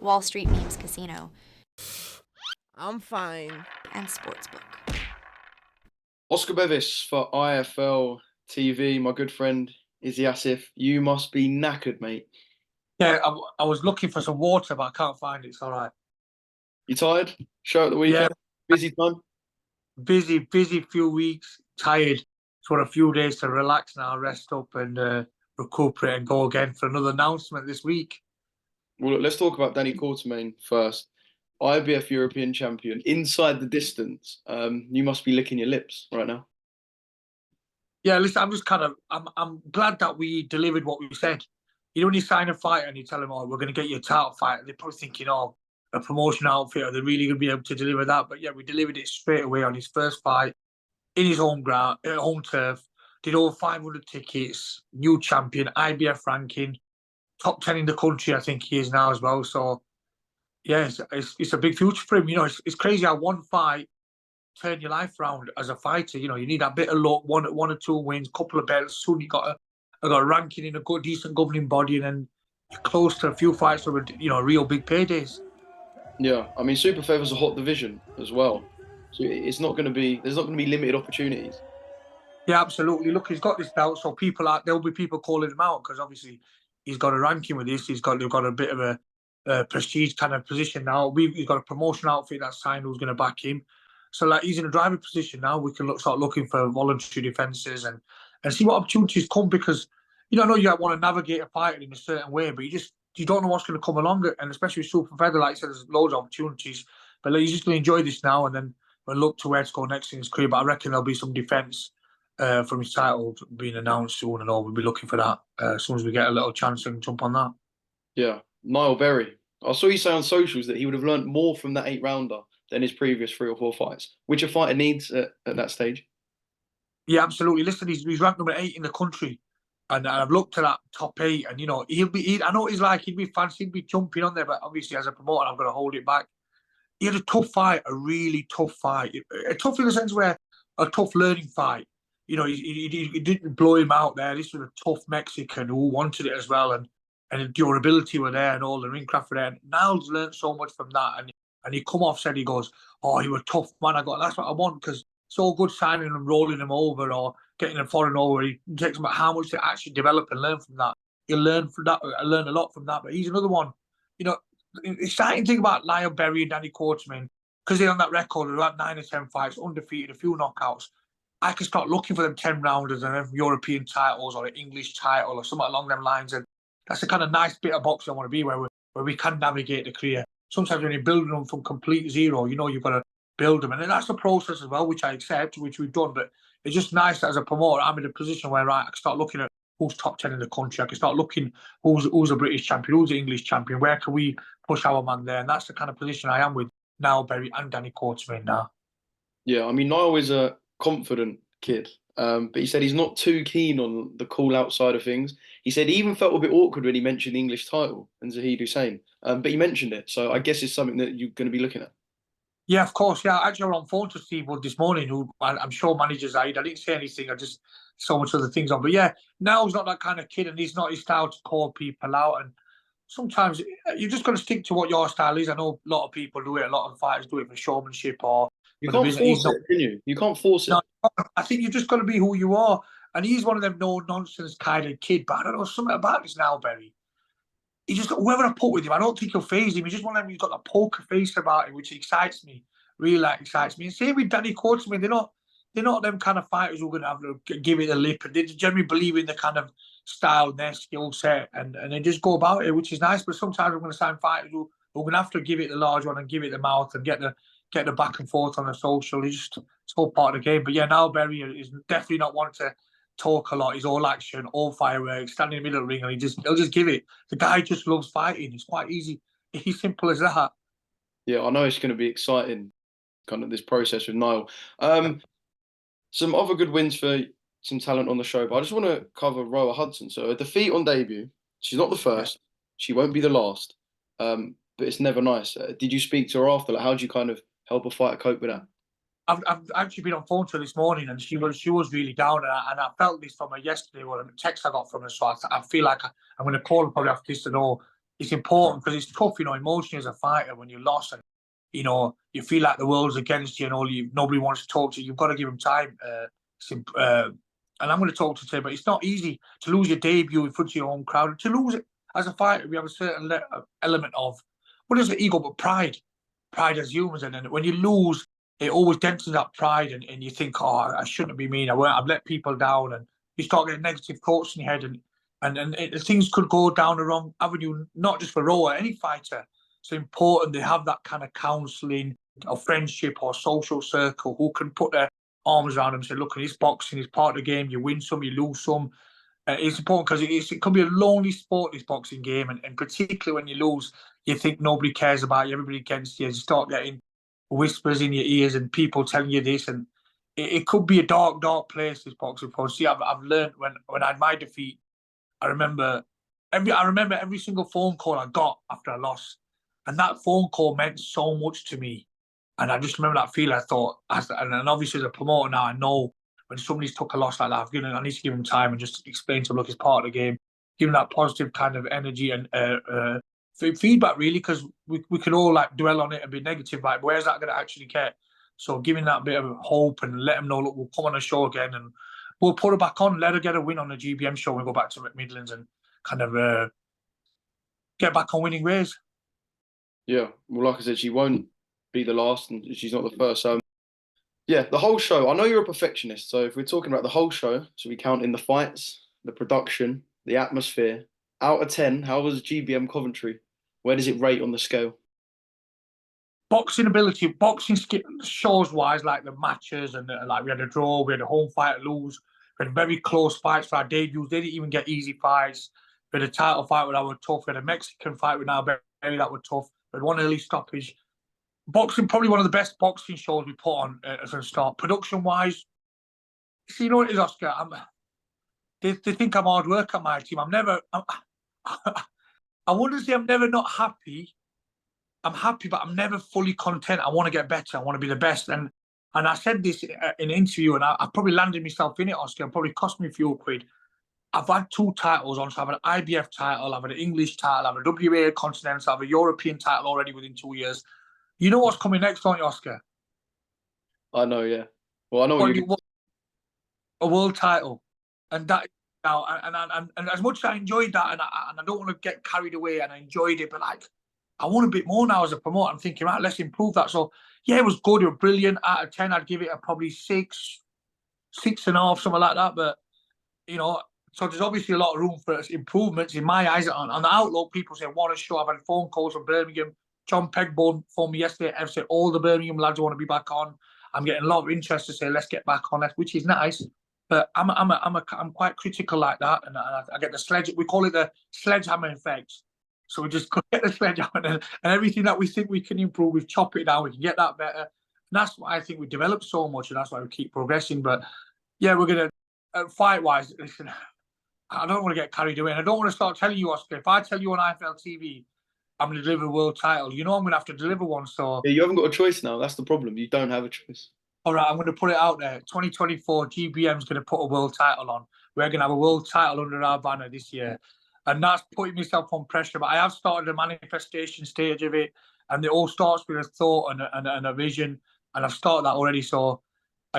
Wall Street Memes Casino, I'm fine. and Sportsbook. Oscar Bevis for IFL TV, my good friend Izzy Asif. You must be knackered, mate. Yeah, I was looking for some water, but I can't find it. It's all right. You tired? Show at the weekend? Busy time? Busy few weeks, tired. Just want a few days to relax now, rest up and recuperate and go again for another announcement this week. Well, look, let's talk about Danny Quartermain first. IBF European champion, inside the distance. You must be licking your lips right now. Yeah, listen, I'm glad that we delivered what we said. You know, when you sign a fighter and you tell them, oh, we're going to get you a title fight, they're probably thinking, oh, a promotion outfit, are they really going to be able to deliver that? But yeah, we delivered it straight away on his first fight in his home ground, home turf. Did over 500 tickets, new champion, IBF ranking, top 10 in the country, I think he is now as well. So, yeah, it's a big future for him. You know, it's crazy how one fight turn your life around as a fighter. You know, you need that bit of luck, one or two wins, couple of belts. Soon you got a ranking in a good, decent governing body, and then you're close to a few fights with, you know, real big paydays. Yeah, I mean, super feather's a hot division as well, so there's not going to be limited opportunities. Yeah, absolutely. Look, he's got this belt, so there'll be people calling him out because obviously he's got a ranking with this. They've got a bit of a prestige kind of position now. He's got a promotion outfit that's signed who's going to back him. So like he's in a driving position now. We can start looking for voluntary defences and see what opportunities come, because you don't know, you want to navigate a fight in a certain way, but you don't know what's going to come along, and especially with super feather, like I said, there's loads of opportunities. But like, he's just going to enjoy this now, and then we'll look to where to go next in his career. But I reckon there'll be some defence from his title being announced soon, and all. We'll be looking for that as soon as we get a little chance and jump on that. Yeah, Niall Berry. I saw you say on socials that he would have learned more from that 8-rounder than his previous 3 or 4 fights, which a fighter needs at that stage. Yeah, absolutely. Listen, he's ranked number 8 in the country, and I've looked at that top 8, and you know I know he'd be fancy, he'd be jumping on there, but obviously as a promoter, I've got to hold it back. He had a tough fight, a really tough fight, tough in the sense where a tough learning fight. You know, he didn't blow him out there. This was a tough Mexican who wanted it as well, and the durability were there, and all the ring craft were there. And Niall's learned so much from that, and he come off, said, he goes, oh, you were tough, man. That's what I want, because it's all good signing them, rolling them over, or getting them foreign over. He takes about how much they actually develop and learn from that. He'll learn from that. I learn a lot from that. But he's another one. You know, the exciting thing about Niall Berry and Danny Quartermain, because they're on that record of about 9 or 10 fights, undefeated, a few knockouts. I can start looking for them 10 rounders and them European titles or an English title or something along them lines. And that's the kind of nice bit of boxing I want to be, where we can navigate the career. Sometimes when you're building them from complete zero, you know, you've got to build them. And then that's the process as well, which I accept, which we've done. But it's just nice that as a promoter, I'm in a position where I can start looking at who's top 10 in the country. I can start looking who's a British champion, who's the English champion, where can we push our man there? And that's the kind of position I am with Niall Berry and Danny Quartermain now. Yeah, I mean, Niall is a confident kid, but he said he's not too keen on the call outside of things. He said he even felt a bit awkward when he mentioned the English title and Zahid Hussein, but he mentioned it. So I guess it's something that you're going to be looking at. Yeah, of course. Yeah, actually, I was on phone to Steve Wood this morning, who I'm sure manages Zahid. I didn't say anything. I just so much other things on. But yeah, Niall's not that kind of kid, and he's not his style to call people out. And sometimes you just got to stick to what your style is. I know a lot of people do it. A lot of fighters do it for showmanship or. You can't force it, can you? You can't force it. No, I think you've just got to be who you are. And he's one of them no-nonsense kind of kid. But I don't know, something about this Niall Berry. He just, whoever I put with him, I don't think he'll faze him. He's just one of them who's got a poker face about him, which excites me. Really excites me. And same with Danny Quartermain. They're not them kind of fighters who are going to have to give it a lip. And they generally believe in the kind of style and their skill set. And they just go about it, which is nice. But sometimes we're going to sign fighters who are going to have to give it the large one and give it the mouth and get the back and forth on the social. It's all part of the game. But yeah, Niall Berry is definitely not one to talk a lot. He's all action, all fireworks, standing in the middle of the ring, and he'll just give it. The guy just loves fighting. It's quite easy. It's simple as that. Yeah, I know it's going to be exciting, kind of this process with Niall. Some other good wins for some talent on the show, but I just want to cover Roa Hudson. So a defeat on debut. She's not the first. She won't be the last. But it's never nice. Did you speak to her after? Like, how do you kind of help a fighter cope with that? I've actually been on phone to her this morning, and she was really down, and I felt this from her yesterday. Well, a text I got from her, so I feel like I'm going to call her probably after this to know it's important because it's tough, emotionally as a fighter when you lost and you feel like the world's against you and nobody wants to talk to you. You've got to give them time. And I'm going to talk to today, but it's not easy to lose your debut in front of your own crowd. To lose it as a fighter, we have a certain element of what is the ego, but pride as humans. And then when you lose, it always dents that pride, and you think, oh, I shouldn't be mean. I've let people down, and you start getting negative thoughts in your head, and things could go down the wrong avenue, not just for Roa, any fighter. It's important they have that kind of counselling or friendship or social circle who can put their arms around them and say, look, it's boxing, it's part of the game. You win some, you lose some. It's important because it can be a lonely sport, this boxing game, and particularly when you lose, you think nobody cares about you, everybody against you. You start getting whispers in your ears and people telling you this, and it could be a dark, dark place, this boxing for. See, I've learned when I had my defeat, I remember every single phone call I got after I lost, and that phone call meant so much to me. And I just remember that feeling. I thought, and obviously as a promoter now, I know when somebody's took a loss like that, I need to give them time and just explain to them, look, it's part of the game, give them that positive kind of energy and feedback, really, because we can all like dwell on it and be negative, like, where's that going to actually get? So giving that bit of hope and let them know, look, we'll come on a show again and we'll put her back on, let her get a win on the GBM show and go back to Midlands and kind of get back on winning ways. Yeah, well, like I said, she won't be the last, and she's not the first. Yeah, the whole show. I know you're a perfectionist, so if we're talking about the whole show, so we count in the fights, the production, the atmosphere. Out of 10, how was GBM Coventry? Where does it rate on the scale? Boxing ability, boxing shows wise, like the matches and like we had a draw, we had a home fight lose, we had very close fights for our debuts. They didn't even get easy fights. We had a title fight that were tough. We had a Mexican fight with Now Berry that were tough. We had one early stoppage. Boxing, probably one of the best boxing shows we put on as a start. Production wise, see, you know what it is, Oscar? They think I'm hard work at my team. I wouldn't say I'm never not happy. I'm happy, but I'm never fully content. I want to get better. I want to be the best. And I said this in an interview, and I probably landed myself in it, Oscar. It probably cost me a few quid. I've had 2 titles on. So I've had an IBF title, I've had an English title, I've had a WA Continental, I've had a European title already within 2 years. You know what's coming next, don't you, Oscar? I know, yeah. Well, I know what you're a world title, and that now, and as much as I enjoyed that, and I don't want to get carried away, and I enjoyed it, but like I want a bit more now as a promoter. I'm thinking, right, let's improve that. So yeah, it was good. It was brilliant. Out of 10, I'd give it a probably 6, 6.5, something like that. But so there's obviously a lot of room for improvements in my eyes. On the Outlook, people say, what a show. I've had phone calls from Birmingham. John Pegbourne phoned me yesterday. I've said all the Birmingham lads want to be back on. I'm getting a lot of interest to say let's get back on, which is nice. But I'm quite critical like that, and I get the sledge. We call it the sledgehammer effect. So we just get the sledgehammer and everything that we think we can improve, we chop it down. We can get that better, and that's why I think we develop so much, and that's why we keep progressing. But yeah, we're gonna fight wise. Listen, I don't want to get carried away, and I don't want to start telling you, Oscar. If I tell you on IFL TV, I'm going to deliver a world title, I'm going to have to deliver one. So yeah, you haven't got a choice now. That's the problem. You don't have a choice. All right, I'm going to put it out there. 2024, GBM is going to put a world title on. We're going to have a world title under our banner this year. And that's putting myself on pressure. But I have started the manifestation stage of it. And it all starts with a thought and a vision. And I've started that already. So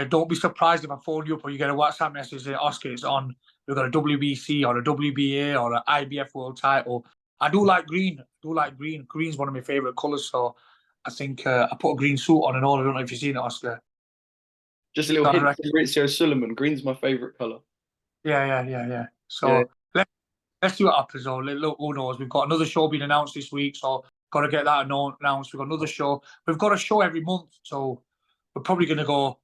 don't be surprised if I phone you up or you get a WhatsApp message saying, Oscar, it's on. We've got a WBC or a WBA or an IBF world title. I do like green. Green's one of my favourite colours. So I think I put a green suit on and all. I don't know if you've seen it, Oscar. Just a little hint. Maurizio Suleiman. Green's my favourite colour. Yeah. So let's see what happens. Though. Look, who knows? We've got another show being announced this week. So got to get that announced. We've got another show. We've got a show every month. So we're probably going to go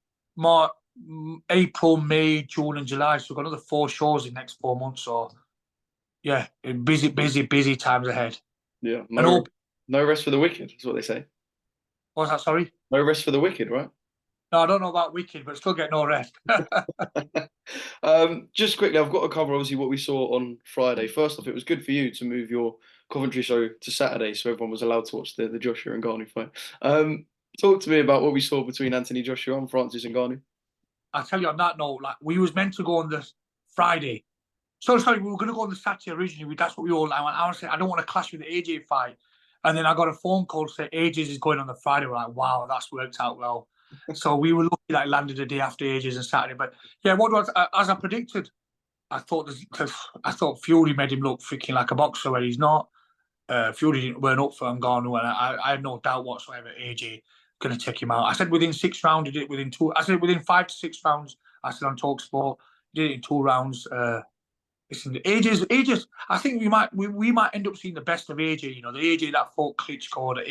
April, May, June and July. So we've got another 4 shows in the next 4 months. So yeah, busy times ahead. Yeah. No rest for the wicked, is what they say. What's that, sorry? No rest for the wicked, right? No, I don't know about wicked, but still get no rest. Just quickly, I've got to cover obviously what we saw on Friday. First off, it was good for you to move your Coventry show to Saturday so everyone was allowed to watch the Joshua and Ngannou fight. Talk to me about what we saw between Anthony Joshua and Francis Ngannou. I'll tell you on that note, like we was meant to go on this Friday. So sorry, we were going to go on the Saturday originally. That's what we all. I was saying I don't want to clash with the AJ fight, and then I got a phone call saying AJ's is going on the Friday. We're like, wow, that's worked out well. So we were lucky that it landed the day after AJ's and Saturday. But yeah, what was as I predicted, I thought Fury made him look freaking like a boxer where he's not. Fury weren't up for Ngannou, and I had no doubt whatsoever AJ going to take him out. I said within 6 rounds, he did it within 2. I said within 5 to 6 rounds. I said on TalkSport, he did it in 2 rounds. Listen, AJ's. I think we might end up seeing the best of AJ. You know, the AJ that fought Klitschko, the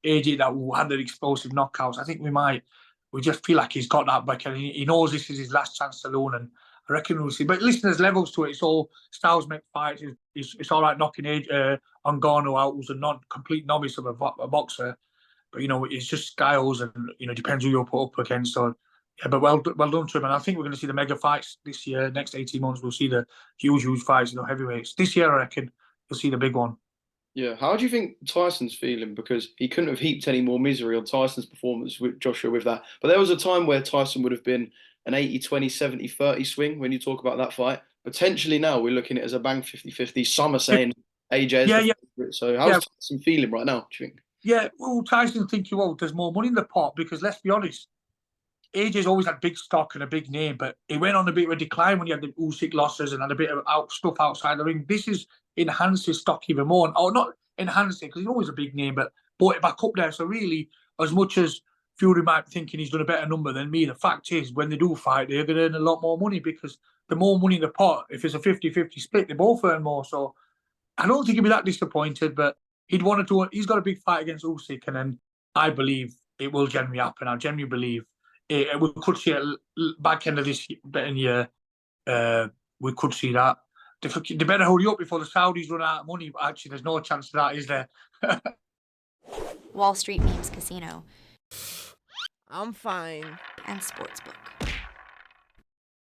AJ that had the explosive knockouts. I think we just feel like he's got that back, and he knows this is his last chance to learn. And I reckon we'll see. But listen, there's levels to it. It's all styles make fights. It's all right knocking Ngannou out, who's a complete novice of a boxer. But you know, it's just styles, and you know, depends who you're put up against. So. Yeah, but well done to him. And I think we're going to see the mega fights this year. Next 18 months, we'll see the huge fights, you know, heavyweights. This year, I reckon, you'll see the big one. Yeah. How do you think Tyson's feeling? Because he couldn't have heaped any more misery on Tyson's performance with Joshua with that. But there was a time where Tyson would have been an 80-20, 70-30 swing when you talk about that fight. Potentially now we're looking at it as a bang 50-50. Some are saying AJ is the favorite. So how's Tyson feeling right now, do you think? Yeah, well, Tyson's thinking, well, there's more money in the pot because let's be honest, AJ's always had big stock and a big name, but he went on a bit of a decline when he had the Usyk losses and had a bit of stuff outside the ring. This is enhanced his stock even more, or not enhanced it because he's always a big name, but brought it back up there. So really, as much as Fury might be thinking he's done a better number than me, the fact is when they do fight, they're going to earn a lot more money because the more money in the pot, if it's a 50-50 split, they both earn more. So I don't think he'll be that disappointed, but he's got a big fight against Usyk, and then I believe it will genuinely happen. I genuinely believe we could see at back end of this year. We could see that. They better hurry up before the Saudis run out of money. But actually, there's no chance of that, is there? Wall Street Memes Casino I'm fine. and Sportsbook.